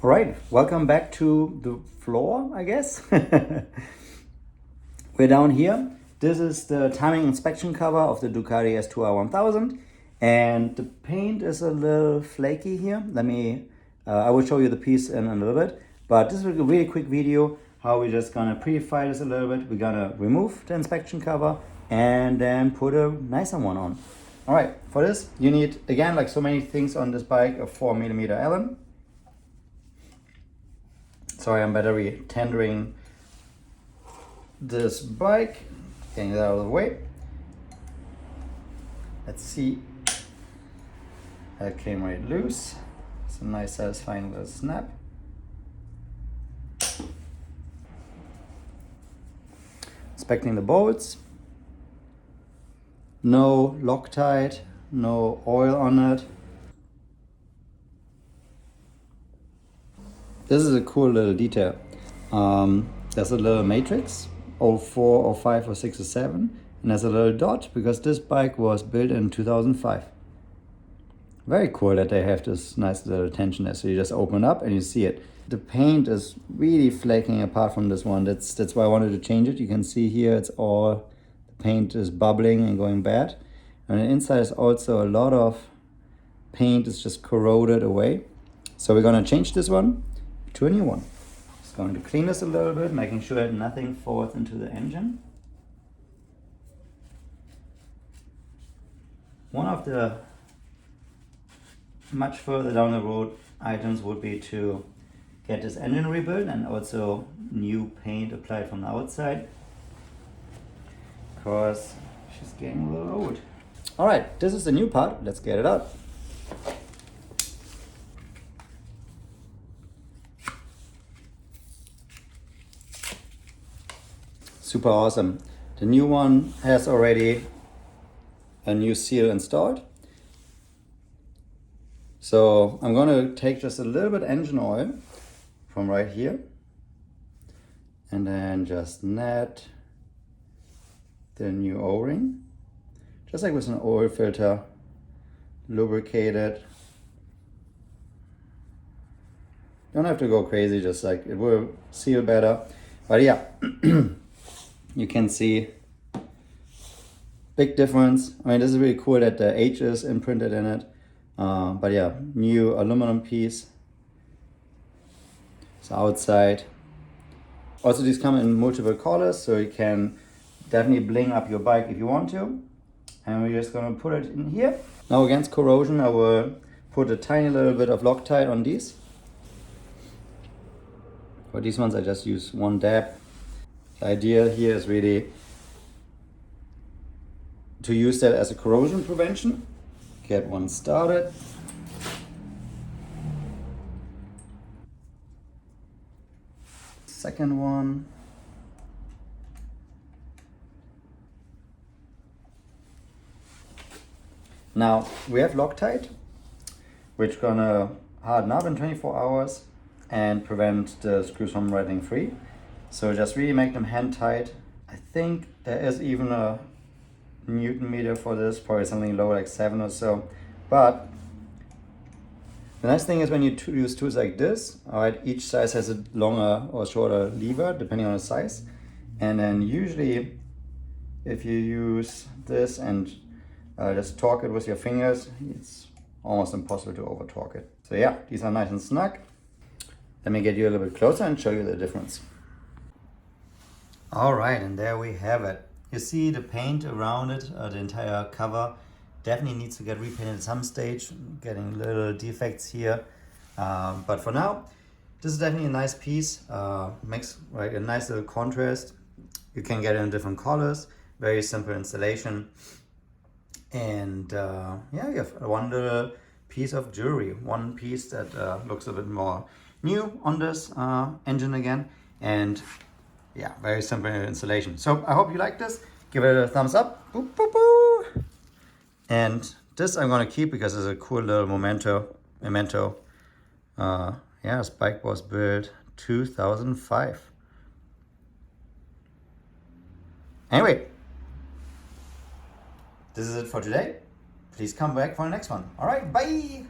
All right, welcome back to the floor, I guess. We're down here. This is the timing inspection cover of the Ducati S2R 1000, and the paint is a little flaky here. I will show you the piece in a little bit, but this is a really quick video how we're just gonna pre-file this a little bit. We're gonna remove the inspection cover and then put a nicer one on. All right, for this you need, again, like so many things on this bike, a 4mm Allen. Sorry, I'm battery tendering this bike, getting it out of the way. Let's see, that came right loose. It's a nice satisfying little snap. Inspecting the bolts. No Loctite, no oil on it. This is a cool little detail. There's a little matrix, 04, 05, 06, 07, and there's a little dot because this bike was built in 2005. Very cool that they have this nice little attention there. So you just open up and you see it. The paint is really flaking apart from this one. That's why I wanted to change it. You can see here it's all, the paint is bubbling and going bad. And the inside is also a lot of paint is just corroded away. So we're gonna change this one to a new one. Just going to clean this a little bit, making sure that nothing falls into the engine. One of the much further down the road items would be to get this engine rebuilt and also new paint applied from the outside, because she's getting a little old. All right, this is the new part. Let's get it out. Super awesome. The new one has already a new seal installed. So I'm gonna take just a little bit engine oil from right here and then just net the new O-ring, just like with an oil filter, lubricate it. Don't have to go crazy, just like it will seal better. But yeah, you can see big difference. I mean, this is really cool that the H is imprinted in it. But yeah, new aluminum piece. It's outside. Also, these come in multiple colors, so you can definitely bling up your bike if you want to. And we're just gonna put it in here. Now, against corrosion, I will put a tiny little bit of Loctite on these. For these ones, I just use one dab. The idea here is really to use that as a corrosion prevention. Get one started. Second one. Now we have Loctite, which gonna harden up in 24 hours and prevent the screws from rattling free. So just really make them hand tight. I think there is even a Newton meter for this, probably something low like 7 or so. But the nice thing is when you use tools like this, all right, each size has a longer or shorter lever depending on the size. And then usually if you use this and just torque it with your fingers, it's almost impossible to over torque it. So yeah, these are nice and snug. Let me get you a little bit closer and show you the difference. All right, and there we have it. You see the paint around it, the entire cover definitely needs to get repainted at some stage, getting little defects here. But for now, this is definitely a nice piece. Makes like a nice little contrast. You can get it in different colors, very simple installation. And yeah, you have one little piece of jewelry, one piece that looks a bit more new on this engine again. And yeah, very simple installation. So I hope you like this. Give it a thumbs up. Boop, boop, boop. And this I'm gonna keep because it's a cool little memento. Yeah, this bike was built 2005. Anyway, this is it for today. Please come back for the next one. All right, bye.